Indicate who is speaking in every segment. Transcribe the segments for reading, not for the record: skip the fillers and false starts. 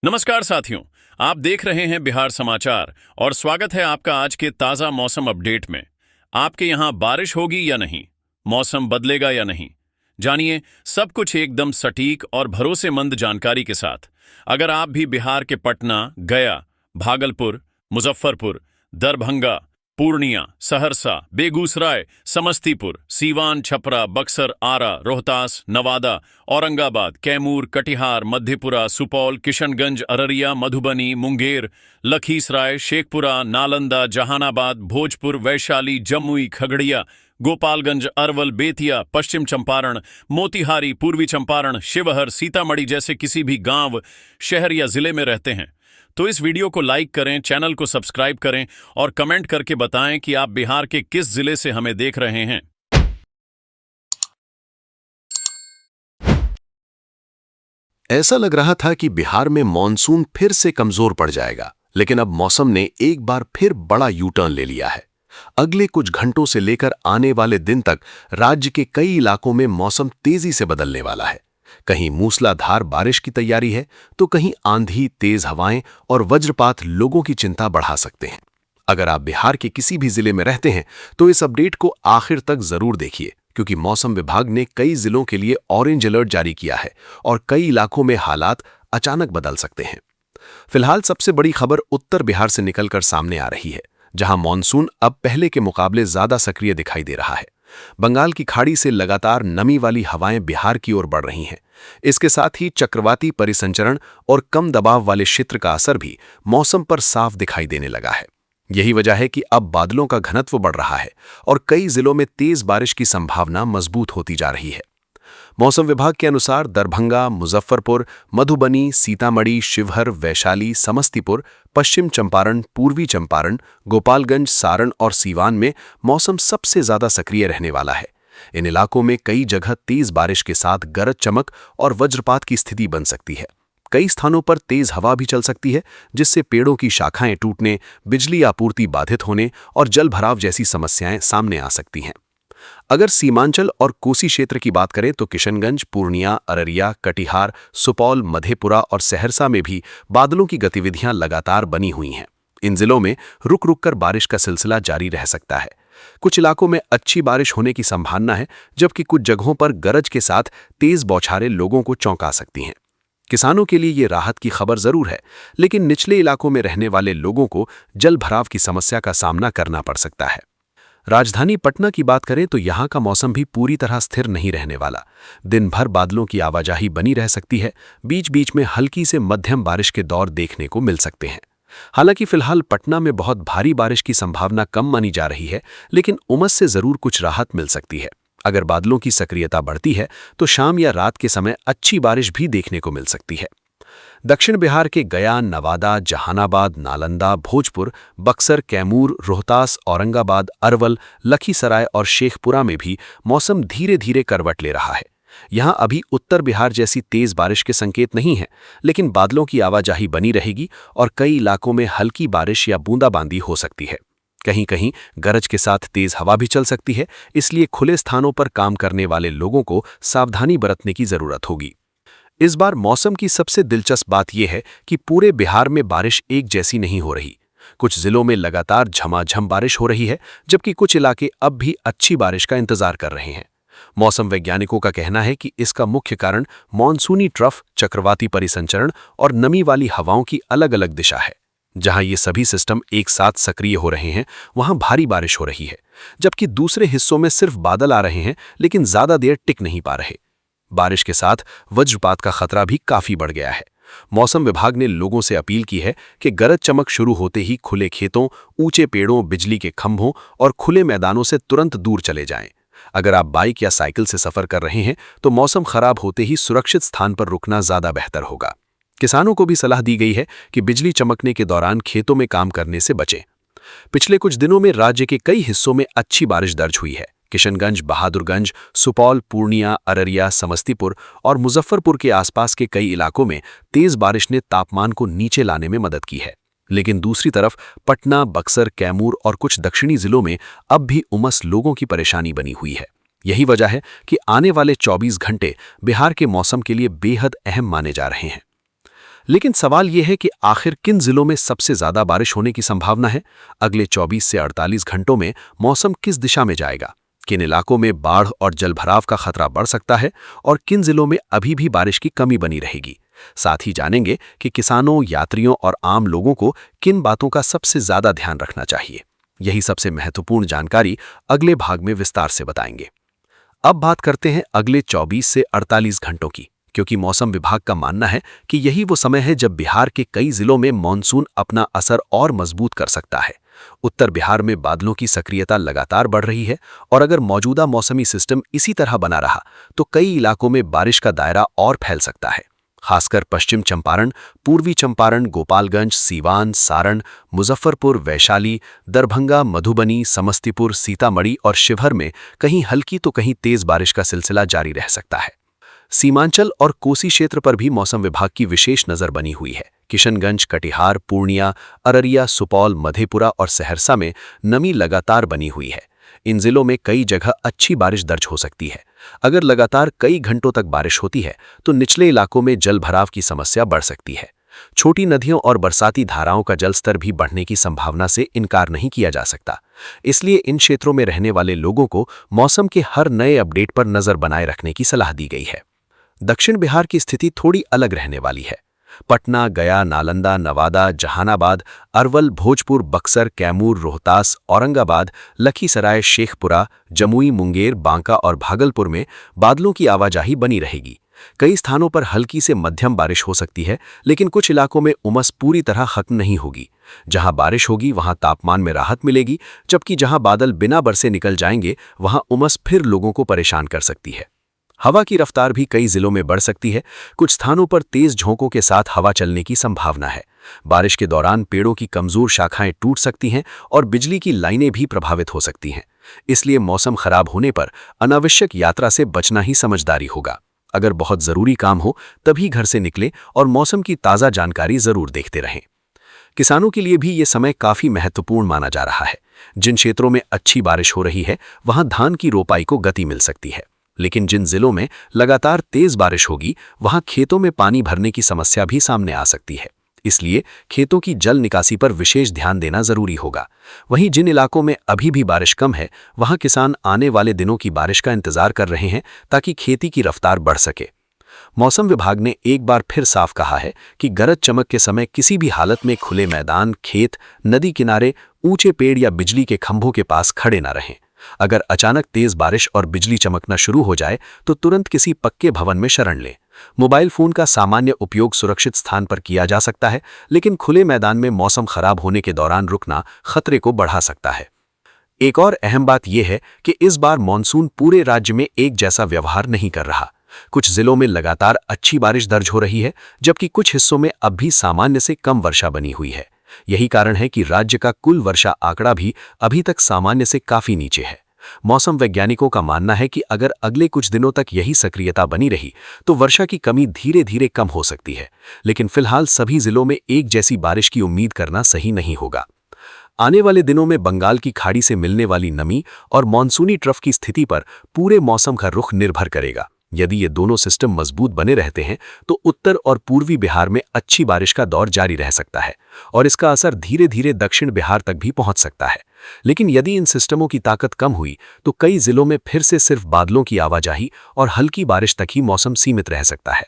Speaker 1: नमस्कार साथियों। आप देख रहे हैं बिहार समाचार और स्वागत है आपका आज के ताज़ा मौसम अपडेट में। आपके यहाँ बारिश होगी या नहीं, मौसम बदलेगा या नहीं, जानिए सब कुछ एकदम सटीक और भरोसेमंद जानकारी के साथ। अगर आप भी बिहार के पटना, गया, भागलपुर, मुजफ्फरपुर, दरभंगा, पूर्णिया, सहरसा, बेगूसराय, समस्तीपुर, सीवान, छपरा, बक्सर, आरा, रोहतास, नवादा, औरंगाबाद, कैमूर, कटिहार, मधेपुरा, सुपौल, किशनगंज, अररिया, मधुबनी, मुंगेर, लखीसराय, शेखपुरा, नालंदा, जहानाबाद, भोजपुर, वैशाली, जमुई, खगड़िया, गोपालगंज, अरवल, बेतिया, पश्चिम चंपारण, मोतिहारी, पूर्वी चंपारण, शिवहर, सीतामढ़ी जैसे किसी भी गांव, शहर या जिले में रहते हैं तो इस वीडियो को लाइक करें, चैनल को सब्सक्राइब करें और कमेंट करके बताएं कि आप बिहार के किस जिले से हमें देख रहे हैं।
Speaker 2: ऐसा लग रहा था कि बिहार में मॉनसून फिर से कमजोर पड़ जाएगा, लेकिन अब मौसम ने एक बार फिर बड़ा यू टर्न ले लिया है। अगले कुछ घंटों से लेकर आने वाले दिन तक राज्य के कई इलाकों में मौसम तेजी से बदलने वाला है। कहीं मूसलाधार बारिश की तैयारी है, तो कहीं आंधी, तेज हवाएं और वज्रपात लोगों की चिंता बढ़ा सकते हैं। अगर आप बिहार के किसी भी जिले में रहते हैं, तो इस अपडेट को आखिर तक जरूर देखिए, क्योंकि मौसम विभाग ने कई जिलों के लिए ऑरेंज अलर्ट जारी किया है और कई इलाकों में हालात अचानक बदल सकते हैं। फिलहाल सबसे बड़ी खबर उत्तर बिहार से निकलकर सामने आ रही है, जहां मॉनसून अब पहले के मुकाबले ज्यादा सक्रिय दिखाई दे रहा है। बंगाल की खाड़ी से लगातार नमी वाली हवाएं बिहार की ओर बढ़ रही हैं। इसके साथ ही चक्रवाती परिसंचरण और कम दबाव वाले क्षेत्र का असर भी मौसम पर साफ दिखाई देने लगा है। यही वजह है कि अब बादलों का घनत्व बढ़ रहा है और कई जिलों में तेज बारिश की संभावना मजबूत होती जा रही है। मौसम विभाग के अनुसार दरभंगा, मुजफ्फरपुर, मधुबनी, सीतामढ़ी, शिवहर, वैशाली, समस्तीपुर, पश्चिम चंपारण, पूर्वी चंपारण, गोपालगंज, सारण और सीवान में मौसम सबसे ज्यादा सक्रिय रहने वाला है। इन इलाकों में कई जगह तेज बारिश के साथ गरज चमक और वज्रपात की स्थिति बन सकती है। कई स्थानों पर तेज हवा भी चल सकती है, जिससे पेड़ों की शाखाएं टूटने, बिजली आपूर्ति बाधित होने और जल भराव जैसी समस्याएं सामने आ सकती हैं। अगर सीमांचल और कोसी क्षेत्र की बात करें तो किशनगंज, पूर्णिया, अररिया, कटिहार, सुपौल, मधेपुरा और सहरसा में भी बादलों की गतिविधियां लगातार बनी हुई हैं। इन जिलों में रुक रुक कर बारिश का सिलसिला जारी रह सकता है। कुछ इलाकों में अच्छी बारिश होने की संभावना है, जबकि कुछ जगहों पर गरज के साथ तेज बौछारें लोगों को चौंका सकती हैं। किसानों के लिए ये राहत की खबर जरूर है, लेकिन निचले इलाकों में रहने वाले लोगों को जल भराव की समस्या का सामना करना पड़ सकता है। राजधानी पटना की बात करें तो यहां का मौसम भी पूरी तरह स्थिर नहीं रहने वाला। दिन भर बादलों की आवाजाही बनी रह सकती है। बीच बीच में हल्की से मध्यम बारिश के दौर देखने को मिल सकते हैं। हालांकि फिलहाल पटना में बहुत भारी बारिश की संभावना कम मानी जा रही है, लेकिन उमस से जरूर कुछ राहत मिल सकती है। अगर बादलों की सक्रियता बढ़ती है तो शाम या रात के समय अच्छी बारिश भी देखने को मिल सकती है। दक्षिण बिहार के गया, नवादा, जहानाबाद, नालंदा, भोजपुर, बक्सर, कैमूर, रोहतास, औरंगाबाद, अरवल, लखीसराय और शेखपुरा में भी मौसम धीरे धीरे करवट ले रहा है। यहां अभी उत्तर बिहार जैसी तेज बारिश के संकेत नहीं हैं, लेकिन बादलों की आवाजाही बनी रहेगी और कई इलाकों में हल्की बारिश या बूंदाबांदी हो सकती है। कहीं कहीं गरज के साथ तेज हवा भी चल सकती है, इसलिए खुले स्थानों पर काम करने वाले लोगों को सावधानी बरतने की जरूरत होगी। इस बार मौसम की सबसे दिलचस्प बात यह है कि पूरे बिहार में बारिश एक जैसी नहीं हो रही। कुछ जिलों में लगातार झमाझम बारिश हो रही है, जबकि कुछ इलाके अब भी अच्छी बारिश का इंतजार कर रहे हैं। मौसम वैज्ञानिकों का कहना है कि इसका मुख्य कारण मॉनसूनी ट्रफ, चक्रवाती परिसंचरण और नमी वाली हवाओं की अलग अलग दिशा है। जहां ये सभी सिस्टम एक साथ सक्रिय हो रहे हैं, वहां भारी बारिश हो रही है, जबकि दूसरे हिस्सों में सिर्फ बादल आ रहे हैं, लेकिन ज्यादा देर टिक नहीं पा रहे। बारिश के साथ वज्रपात का खतरा भी काफी बढ़ गया है। मौसम विभाग ने लोगों से अपील की है कि गरज चमक शुरू होते ही खुले खेतों, ऊंचे पेड़ों, बिजली के खंभों और खुले मैदानों से तुरंत दूर चले जाएं। अगर आप बाइक या साइकिल से सफर कर रहे हैं तो मौसम खराब होते ही सुरक्षित स्थान पर रुकना ज्यादा बेहतर होगा। किसानों को भी सलाह दी गई है कि बिजली चमकने के दौरान खेतों में काम करने से बचें। पिछले कुछ दिनों में राज्य के कई हिस्सों में अच्छी बारिश दर्ज हुई है। किशनगंज, बहादुरगंज, सुपौल, पूर्णिया, अररिया, समस्तीपुर और मुजफ्फरपुर के आसपास के कई इलाकों में तेज बारिश ने तापमान को नीचे लाने में मदद की है। लेकिन दूसरी तरफ पटना, बक्सर, कैमूर और कुछ दक्षिणी जिलों में अब भी उमस लोगों की परेशानी बनी हुई है। यही वजह है कि आने वाले 24 घंटे बिहार के मौसम के लिए बेहद अहम माने जा रहे हैं। लेकिन सवाल यह है कि आखिर किन जिलों में सबसे ज्यादा बारिश होने की संभावना है? अगले 24 से 48 घंटों में मौसम किस दिशा में जाएगा? किन इलाकों में बाढ़ और जलभराव का खतरा बढ़ सकता है और किन जिलों में अभी भी बारिश की कमी बनी रहेगी? साथ ही जानेंगे कि किसानों, यात्रियों और आम लोगों को किन बातों का सबसे ज्यादा ध्यान रखना चाहिए। यही सबसे महत्वपूर्ण जानकारी अगले भाग में विस्तार से बताएंगे। अब बात करते हैं अगले 24 से 48 घंटों की, क्योंकि मौसम विभाग का मानना है कि यही वो समय है जब बिहार के कई जिलों में मानसून अपना असर और मजबूत कर सकता है। उत्तर बिहार में बादलों की सक्रियता लगातार बढ़ रही है और अगर मौजूदा मौसमी सिस्टम इसी तरह बना रहा तो कई इलाकों में बारिश का दायरा और फैल सकता है। खासकर पश्चिम चंपारण, पूर्वी चंपारण, गोपालगंज, सीवान, सारण, मुजफ्फरपुर, वैशाली, दरभंगा, मधुबनी, समस्तीपुर, सीतामढ़ी और शिवहर में कहीं हल्की तो कहीं तेज बारिश का सिलसिला जारी रह सकता है। सीमांचल और कोसी क्षेत्र पर भी मौसम विभाग की विशेष नजर बनी हुई है। किशनगंज, कटिहार, पूर्णिया, अररिया, सुपौल, मधेपुरा और सहरसा में नमी लगातार बनी हुई है। इन जिलों में कई जगह अच्छी बारिश दर्ज हो सकती है। अगर लगातार कई घंटों तक बारिश होती है तो निचले इलाकों में जल भराव की समस्या बढ़ सकती है। छोटी नदियों और बरसाती धाराओं का जलस्तर भी बढ़ने की संभावना से इनकार नहीं किया जा सकता। इसलिए इन क्षेत्रों में रहने वाले लोगों को मौसम के हर नए अपडेट पर नजर बनाए रखने की सलाह दी गई है। दक्षिण बिहार की स्थिति थोड़ी अलग रहने वाली है। पटना, गया, नालंदा, नवादा, जहानाबाद, अरवल, भोजपुर, बक्सर, कैमूर, रोहतास, औरंगाबाद, लखीसराय, शेखपुरा, जमुई, मुंगेर, बांका और भागलपुर में बादलों की आवाजाही बनी रहेगी। कई स्थानों पर हल्की से मध्यम बारिश हो सकती है, लेकिन कुछ इलाकों में उमस पूरी तरह खत्म नहीं होगी। जहां बारिश होगी वहां तापमान में राहत मिलेगी, जबकि जहां बादल बिना बरसे निकल जाएंगे वहां उमस फिर लोगों को परेशान कर सकती है। हवा की रफ्तार भी कई जिलों में बढ़ सकती है। कुछ स्थानों पर तेज झोंकों के साथ हवा चलने की संभावना है। बारिश के दौरान पेड़ों की कमजोर शाखाएं टूट सकती हैं और बिजली की लाइनें भी प्रभावित हो सकती हैं। इसलिए मौसम खराब होने पर अनावश्यक यात्रा से बचना ही समझदारी होगा। अगर बहुत जरूरी काम हो तभी घर से निकलें और मौसम की ताज़ा जानकारी जरूर देखते रहें। किसानों के लिए भी ये समय काफी महत्वपूर्ण माना जा रहा है। जिन क्षेत्रों में अच्छी बारिश हो रही है वहां धान की रोपाई को गति मिल सकती है, लेकिन जिन जिलों में लगातार तेज बारिश होगी वहां खेतों में पानी भरने की समस्या भी सामने आ सकती है। इसलिए खेतों की जल निकासी पर विशेष ध्यान देना जरूरी होगा। वहीं जिन इलाकों में अभी भी बारिश कम है वहां किसान आने वाले दिनों की बारिश का इंतजार कर रहे हैं ताकि खेती की रफ्तार बढ़ सके। मौसम विभाग ने एक बार फिर साफ कहा है कि गरज चमक के समय किसी भी हालत में खुले मैदान, खेत, नदी किनारे, ऊंचे पेड़ या बिजली के खंभों के पास खड़े न रहें। अगर अचानक तेज बारिश और बिजली चमकना शुरू हो जाए तो तुरंत किसी पक्के भवन में शरण लें। मोबाइल फोन का सामान्य उपयोग सुरक्षित स्थान पर किया जा सकता है, लेकिन खुले मैदान में मौसम खराब होने के दौरान रुकना खतरे को बढ़ा सकता है। एक और अहम बात यह है कि इस बार मानसून पूरे राज्य में एक जैसा व्यवहार नहीं कर रहा। कुछ जिलों में लगातार अच्छी बारिश दर्ज हो रही है, जबकि कुछ हिस्सों में अब भी सामान्य से कम वर्षा बनी हुई है। यही कारण है कि राज्य का कुल वर्षा आंकड़ा भी अभी तक सामान्य से काफी नीचे है। मौसम वैज्ञानिकों का मानना है कि अगर अगले कुछ दिनों तक यही सक्रियता बनी रही तो वर्षा की कमी धीरे धीरे कम हो सकती है, लेकिन फिलहाल सभी जिलों में एक जैसी बारिश की उम्मीद करना सही नहीं होगा। आने वाले दिनों में बंगाल की खाड़ी से मिलने वाली नमी और मानसूनी ट्रफ की स्थिति पर पूरे मौसम का रुख निर्भर करेगा। यदि ये दोनों सिस्टम मजबूत बने रहते हैं तो उत्तर और पूर्वी बिहार में अच्छी बारिश का दौर जारी रह सकता है और इसका असर धीरे धीरे दक्षिण बिहार तक भी पहुंच सकता है। लेकिन यदि इन सिस्टमों की ताकत कम हुई तो कई जिलों में फिर से सिर्फ बादलों की आवाजाही और हल्की बारिश तक ही मौसम सीमित रह सकता है।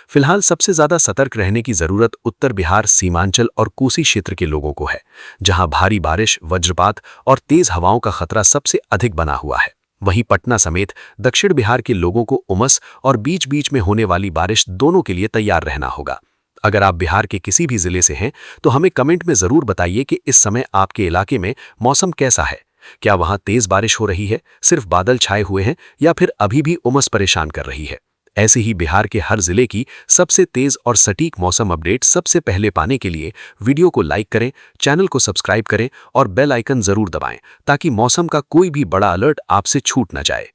Speaker 2: फिलहाल सबसे ज्यादा सतर्क रहने की जरूरत उत्तर बिहार, सीमांचल और कोसी क्षेत्र के लोगों को है, जहां भारी बारिश, वज्रपात और तेज हवाओं का खतरा सबसे अधिक बना हुआ है। वहीं पटना समेत दक्षिण बिहार के लोगों को उमस और बीच बीच में होने वाली बारिश दोनों के लिए तैयार रहना होगा। अगर आप बिहार के किसी भी जिले से हैं तो हमें कमेंट में जरूर बताइए कि इस समय आपके इलाके में मौसम कैसा है। क्या वहां तेज बारिश हो रही है, सिर्फ बादल छाए हुए हैं या फिर अभी भी उमस परेशान कर रही है? ऐसे ही बिहार के हर जिले की सबसे तेज और सटीक मौसम अपडेट सबसे पहले पाने के लिए वीडियो को लाइक करें, चैनल को सब्सक्राइब करें और बेल आइकन जरूर दबाएं ताकि मौसम का कोई भी बड़ा अलर्ट आपसे छूट न जाए।